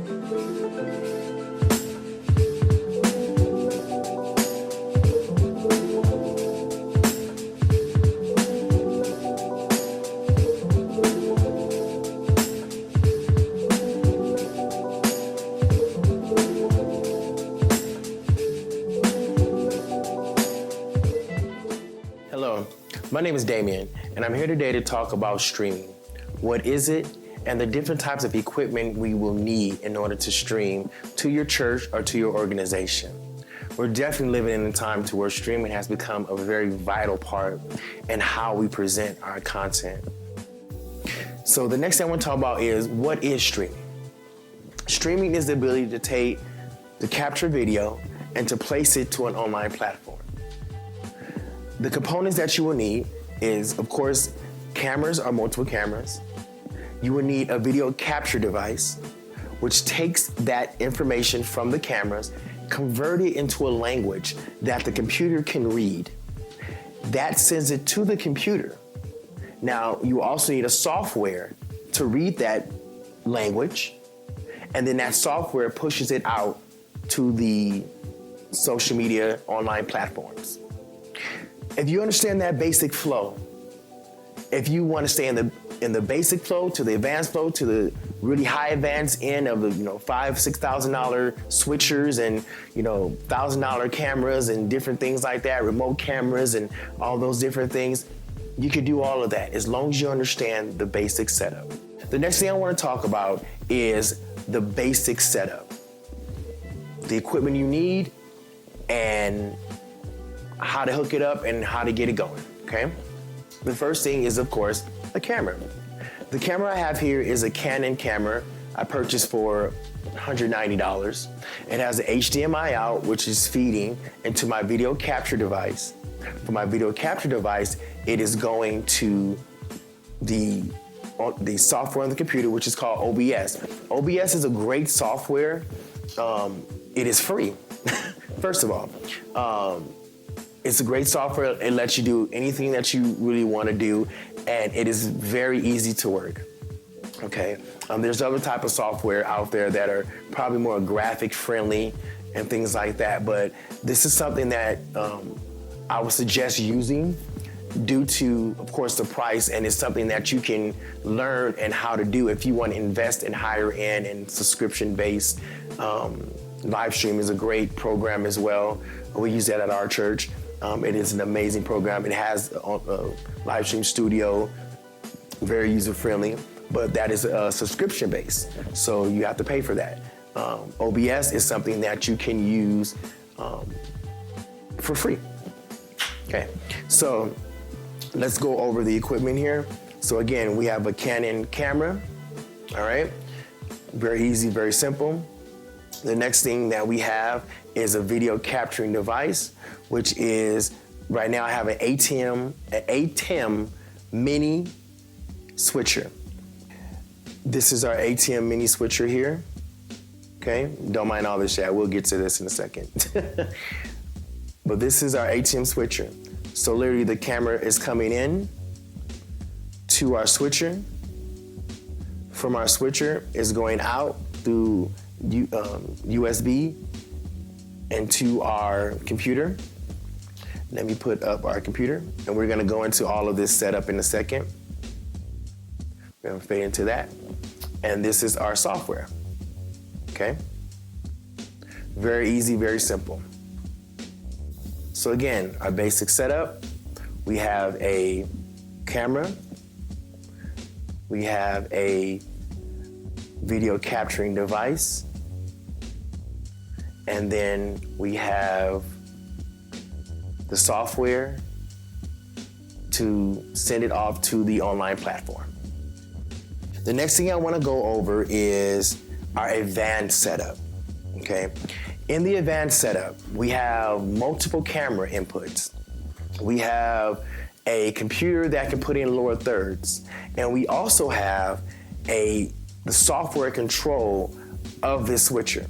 Hello, my name is Damien, and I'm here today to talk about streaming. What is it, and the different types of equipment we will need in order to stream to your church or to your organization. We're definitely living in a time to where streaming has become a very vital part in how we present our content. So the next thing I want to talk about is, what is streaming? Streaming is the ability to capture video and to place it to an online platform. The components that you will need is, of course, cameras or multiple cameras. You will need a video capture device, which takes that information from the cameras, convert it into a language that the computer can read. That sends it to the computer. Now, you also need a software to read that language, and then that software pushes it out to the social media online platforms. If you understand that basic flow, if you want to stay in the basic flow to the advanced flow to the really high advanced end of the $5,000-$6,000 switchers and $1,000 cameras and different things like that, remote cameras and all those different things, you could do all of that as long as you understand the basic setup. The next thing I want to talk about is the basic setup, the equipment you need, and how to hook it up and how to get it going, okay? The first thing is, of course, a camera. The camera I have here is a Canon camera I purchased for $190. It has an HDMI out, which is feeding into my video capture device. For my video capture device, it is going to the software on the computer, which is called OBS. OBS is a great software. It is free, first of all. It's a great software. It lets you do anything that you really want to do, and it is very easy to work, okay? There's other type of software out there that are probably more graphic friendly and things like that, but this is something that I would suggest using due to, of course, the price, and it's something that you can learn and how to do if you want to invest in higher end and subscription-based. Livestream is a great program as well. We use that at our church. It is an amazing program. It has a live stream studio, very user-friendly, but that is subscription based, so you have to pay for that. OBS is something that you can use for free. Okay, so let's go over the equipment here. So again, we have a Canon camera, all right? Very easy, very simple. The next thing that we have is a video capturing device, which is, right now I have an ATEM mini switcher. This is our ATEM mini switcher here, okay? Don't mind all this chat, we'll get to this in a second. But this is our ATEM switcher. So literally the camera is coming in to our switcher. From our switcher, is going out through USB into our computer. Let me put up our computer, and we're gonna go into all of this setup in a second. We're gonna fade into that. And this is our software, okay? Very easy, very simple. So again, our basic setup, we have a camera, we have a video capturing device, and then we have the software to send it off to the online platform. The next thing I want to go over is our advanced setup, okay? In the advanced setup, we have multiple camera inputs. We have a computer that can put in lower thirds, and we also have the software control of this switcher.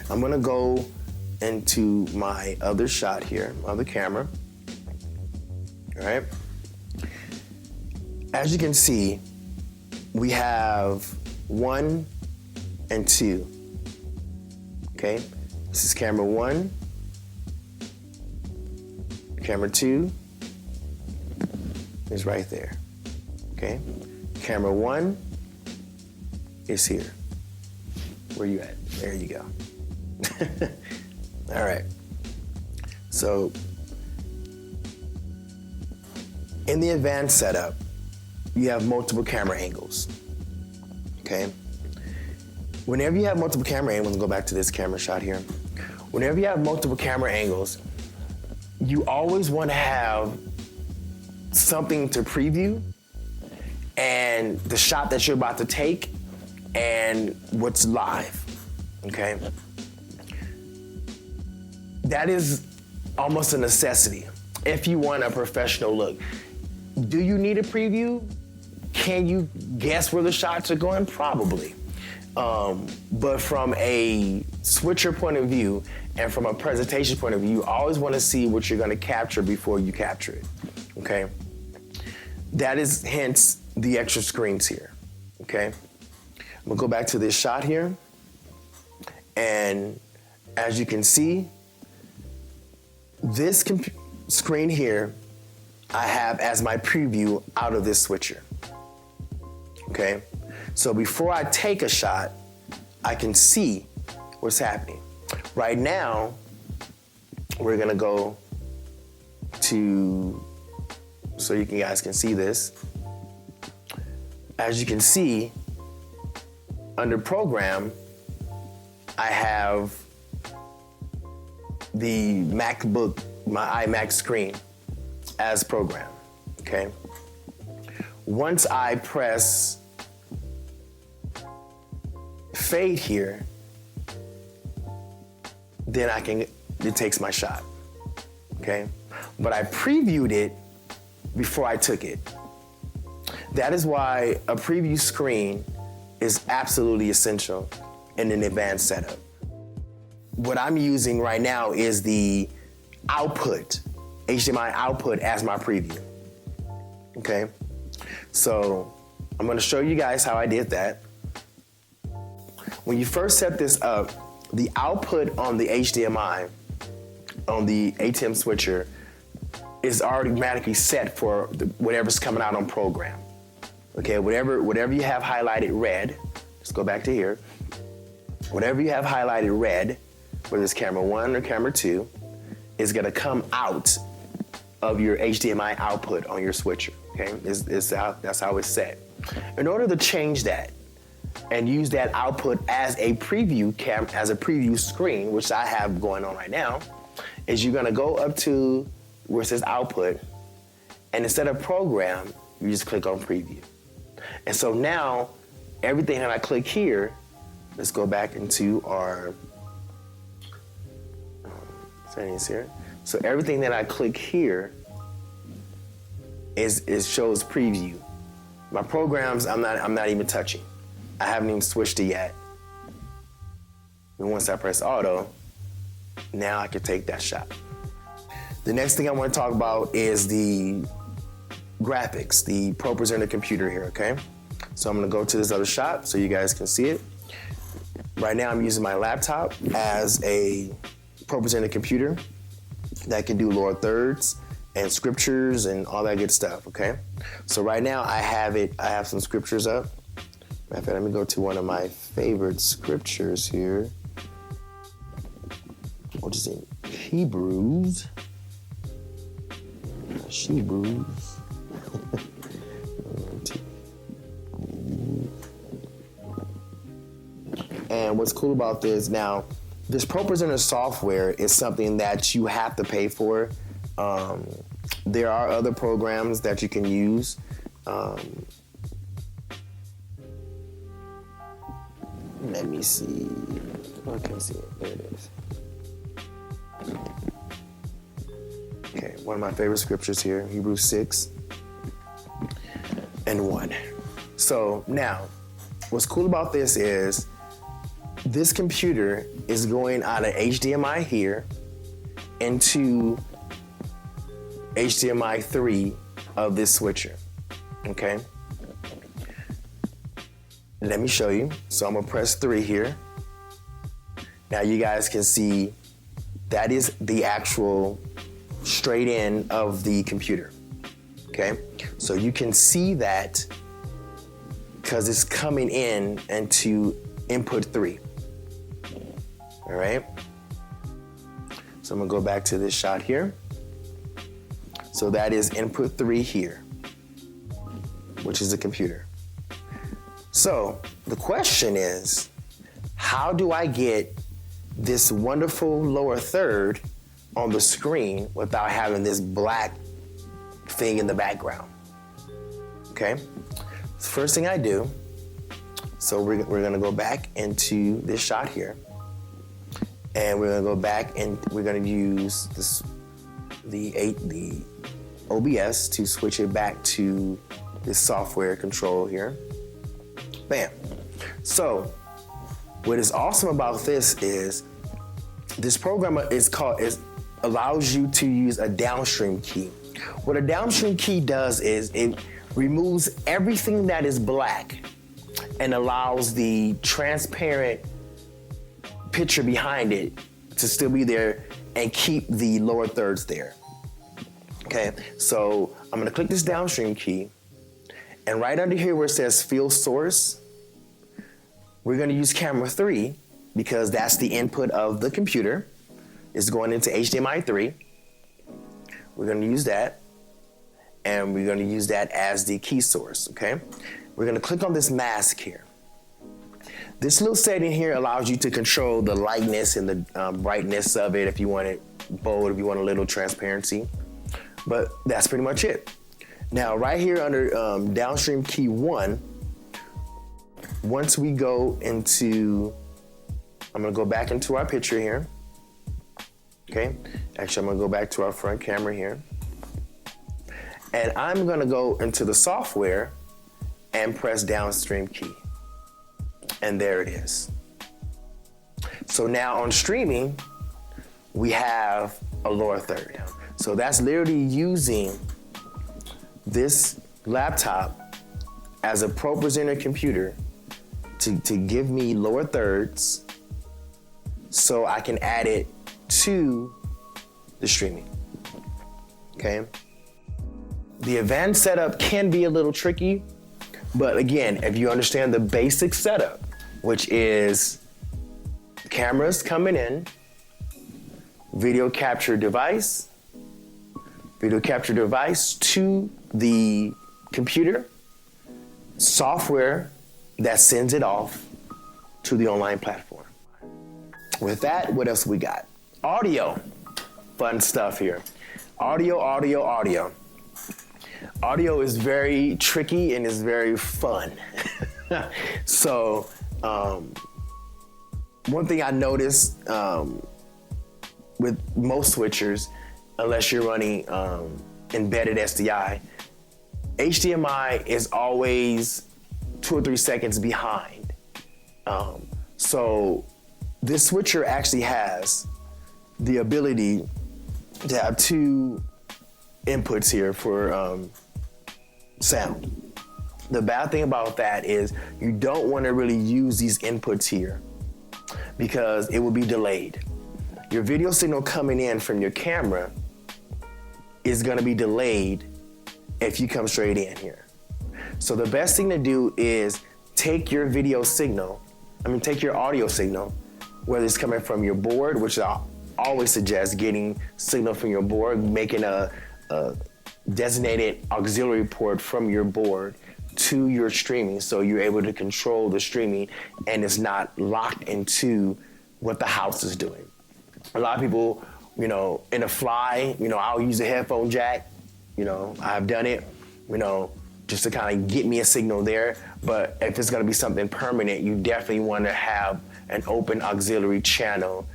I'm gonna go into my other shot here, other camera, all right? As you can see, we have one and 2. Okay, this is camera 1, camera 2 is right there. Okay, camera 1 is here. Where you at? There you go. All right. So in the advanced setup, you have multiple camera angles. Okay. Whenever you have multiple camera angles, go back to this camera shot here. Whenever you have multiple camera angles, you always want to have something to preview and the shot that you're about to take and what's live, okay? That is almost a necessity if you want a professional look. Do you need a preview? Can you guess where the shots are going? Probably. But from a switcher point of view and from a presentation point of view, you always want to see what you're going to capture before you capture it, okay? That is hence the extra screens here, okay? I'm gonna go back to this shot here, and as you can see, this screen here, I have as my preview out of this switcher, okay? So before I take a shot, I can see what's happening. Right now, we're gonna go to, so you guys can see this. As you can see, under program, I have the MacBook, my iMac screen as program, okay? Once I press fade here, then it takes my shot, okay? But I previewed it before I took it. That is why a preview screen is absolutely essential in an advanced setup. What I'm using right now is the output, HDMI output as my preview, okay? So I'm gonna show you guys how I did that. When you first set this up, the output on the HDMI, on the ATEM switcher, is automatically set for whatever's coming out on program. Okay, whatever you have highlighted red, let's go back to here. Whatever you have highlighted red, whether it's camera 1 or camera 2, is gonna come out of your HDMI output on your switcher, okay? That's how it's set. In order to change that and use that output as a preview as a preview screen, which I have going on right now, is you're gonna go up to where it says output, and instead of program, you just click on preview. And so now, everything that I click here, let's go back into our settings here. So everything that I click here shows preview. My programs, I'm not even touching. I haven't even switched it yet. And once I press auto, now I can take that shot. The next thing I want to talk about is the graphics, the ProPresenter computer here, okay? So I'm gonna go to this other shot so you guys can see it. Right now I'm using my laptop as a ProPresenter computer that can do lower thirds and scriptures and all that good stuff, okay? So right now I have some scriptures up. Matter of fact, let me go to one of my favorite scriptures here, which is in Hebrews. And what's cool about this, now, this ProPresenter software is something that you have to pay for. There are other programs that you can use. Let me see. I can see it. There it is. Okay, one of my favorite scriptures here, Hebrews 6:1. So now, what's cool about this is this computer is going out of HDMI here into HDMI 3 of this switcher, okay? Let me show you. So I'm gonna press 3 here. Now you guys can see that is the actual straight in of the computer, okay? So you can see that because it's coming in into input 3, all right? So I'm gonna go back to this shot here. So that is input 3 here, which is the computer. So the question is, how do I get this wonderful lower third on the screen without having this black thing in the background? Okay, first thing I do, so we're gonna go back into this shot here, and we're gonna go back and we're gonna use the OBS to switch it back to this software control here. Bam. So what is awesome about this is this program allows you to use a downstream key. What a downstream key does is it removes everything that is black and allows the transparent picture behind it to still be there and keep the lower thirds there. Okay, so I'm gonna click this downstream key, and right under here where it says field source, we're gonna use camera 3 because that's the input of the computer. It's going into HDMI 3. We're gonna use that, and we're gonna use that as the key source, okay? We're gonna click on this mask here. This little setting here allows you to control the lightness and the brightness of it if you want it bold, if you want a little transparency, but that's pretty much it. Now, right here under downstream key 1, once we go into, I'm gonna go back into our picture here. Okay, actually I'm gonna go back to our front camera here. And I'm gonna go into the software and press downstream key. And there it is. So now on streaming, we have a lower third. So that's literally using this laptop as a ProPresenter computer to give me lower thirds so I can add it to the streaming, okay? The advanced setup can be a little tricky, but again, if you understand the basic setup, which is cameras coming in, video capture device to the computer, software that sends it off to the online platform. With that, what else we got? Audio, fun stuff here. Audio. Audio is very tricky and is very fun. So, one thing I noticed with most switchers, unless you're running embedded SDI, HDMI is always 2 or 3 seconds behind. So this switcher actually has the ability to have 2 inputs here for sound. The bad thing about that is you don't want to really use these inputs here because it will be delayed. Your video signal coming in from your camera is going to be delayed if you come straight in here. So the best thing to do is take your audio signal, whether it's coming from your board, which I always suggest getting signal from your board, making a designated auxiliary port from your board to your streaming so you're able to control the streaming and it's not locked into what the house is doing. A lot of people, in a fly, I'll use a headphone jack, I've done it, just to kind of get me a signal there. But if it's gonna be something permanent, you definitely wanna have an open auxiliary channel,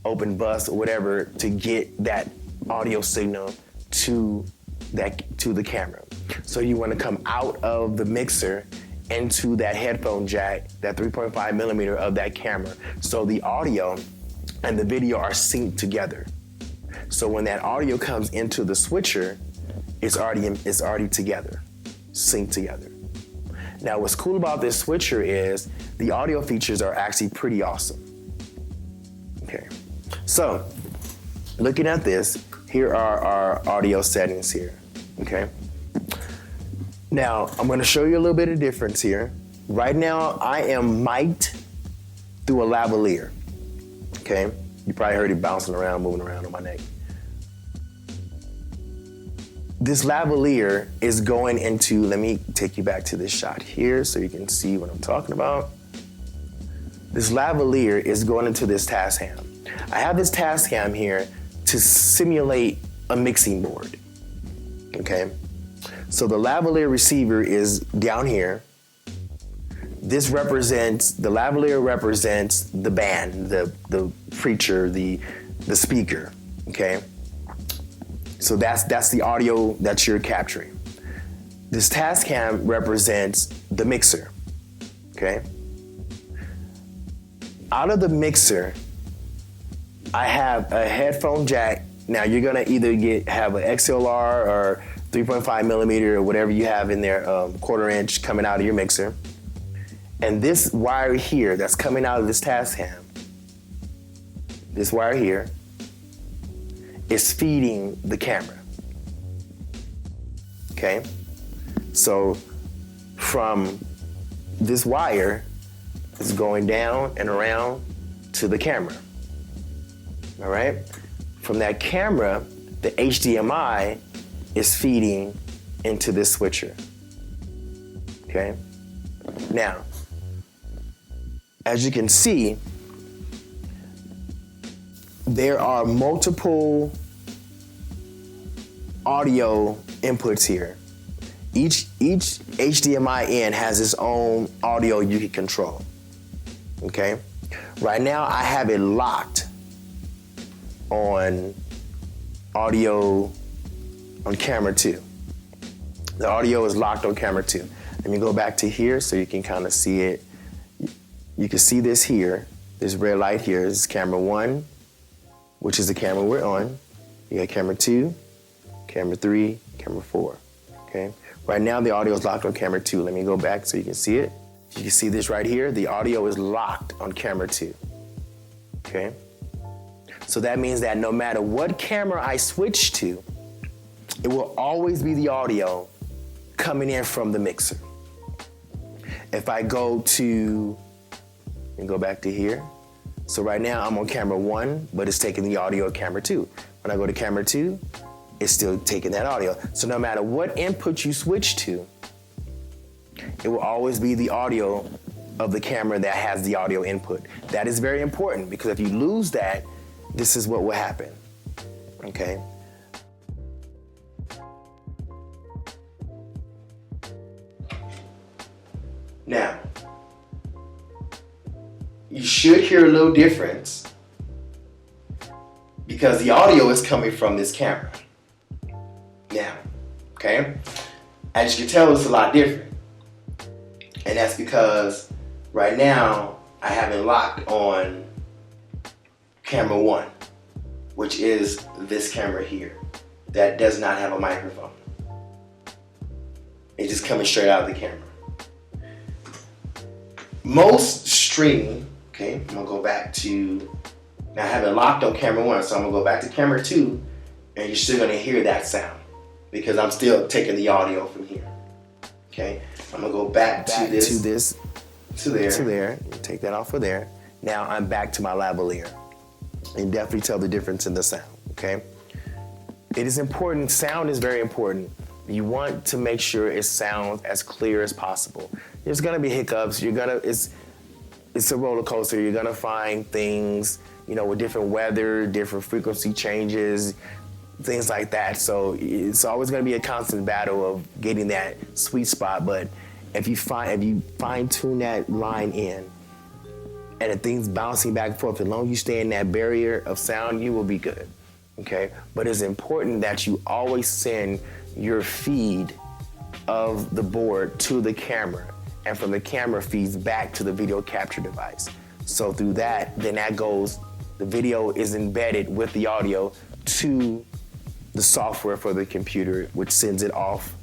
open bus or whatever to get that audio signal to the camera. So you wanna come out of the mixer into that headphone jack, that 3.5 millimeter of that camera. So the audio and the video are synced together. So when that audio comes into the switcher, it's already together, synced together. Now, what's cool about this switcher is the audio features are actually pretty awesome. Okay, so looking at this, here are our audio settings here, okay? Now, I'm gonna show you a little bit of difference here. Right now, I am mic'd through a lavalier, okay? You probably heard it bouncing around, moving around on my neck. This lavalier is going into, let me take you back to this shot here so you can see what I'm talking about. This lavalier is going into this Tascam. I have this Tascam here to simulate a mixing board, okay? So the lavalier receiver is down here. The lavalier represents the band, the preacher, the speaker, okay? So that's the audio that you're capturing. This Tascam represents the mixer, okay? Out of the mixer, I have a headphone jack. Now you're gonna either have an XLR or 3.5 millimeter or whatever you have in there, 1/4 inch coming out of your mixer. And this wire here that's coming out of this Tascam, this wire here, is feeding the camera, okay? So from this wire, it's going down and around to the camera, all right? From that camera, the HDMI is feeding into this switcher, okay? Now, as you can see, there are multiple audio inputs here. Each HDMI in has its own audio you can control, okay? Right now, I have it locked on audio on camera 2. The audio is locked on camera 2. Let me go back to here so you can kind of see it. You can see this here. This red light here is camera 1, which is the camera we're on. You got camera 2, camera 3, camera 4, okay? Right now, the audio is locked on camera 2. Let me go back so you can see it. You can see this right here. The audio is locked on camera 2, okay? So that means that no matter what camera I switch to, it will always be the audio coming in from the mixer. If I go to, and go back to here. So right now I'm on camera 1, but it's taking the audio of camera 2. When I go to camera 2, it's still taking that audio. So no matter what input you switch to, it will always be the audio of the camera that has the audio input. That is very important because if you lose that, this is what will happen, okay? Now, you should hear a little difference because the audio is coming from this camera. Now, okay? As you can tell, it's a lot different. And that's because right now I have it locked on camera 1, which is this camera here that does not have a microphone. It's just coming straight out of the camera. Most streaming, okay, I'm gonna go back to, now I have it locked on camera 1, so I'm gonna go back to camera 2, and you're still gonna hear that sound because I'm still taking the audio from here. Okay, I'm gonna go back to there. Take that off of there. Now I'm back to my lavalier. And definitely tell the difference in the sound, okay? It is important, sound is very important. You want to make sure it sounds as clear as possible. There's gonna be hiccups, it's a roller coaster. You're gonna find things, with different weather, different frequency changes, things like that. So it's always gonna be a constant battle of getting that sweet spot. But if you fine tune that line in, and if things bouncing back and forth, as long as you stay in that barrier of sound, you will be good, okay? But it's important that you always send your feed of the board to the camera, and from the camera feeds back to the video capture device. So through that, then the video is embedded with the audio to the software for the computer, which sends it off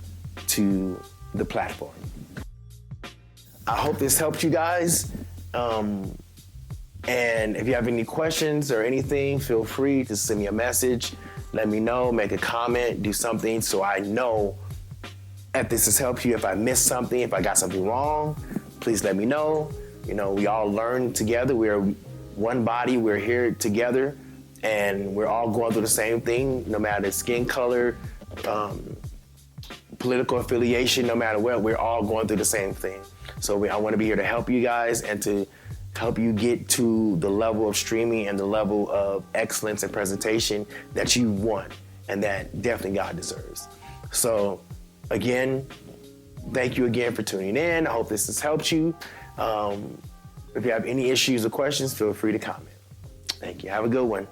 to the platform. I hope this helped you guys. And if you have any questions or anything, feel free to send me a message. Let me know, make a comment, do something so I know if this has helped you. If I missed something, if I got something wrong, please let me know. You know, we all learn together. We're one body, we're here together, and we're all going through the same thing, no matter skin color, political affiliation, no matter what, we're all going through the same thing. So I want to be here to help you guys and to help you get to the level of streaming and the level of excellence and presentation that you want and that definitely God deserves. So again, thank you again for tuning in. I hope this has helped you. If you have any issues or questions, feel free to comment. Thank you. Have a good one.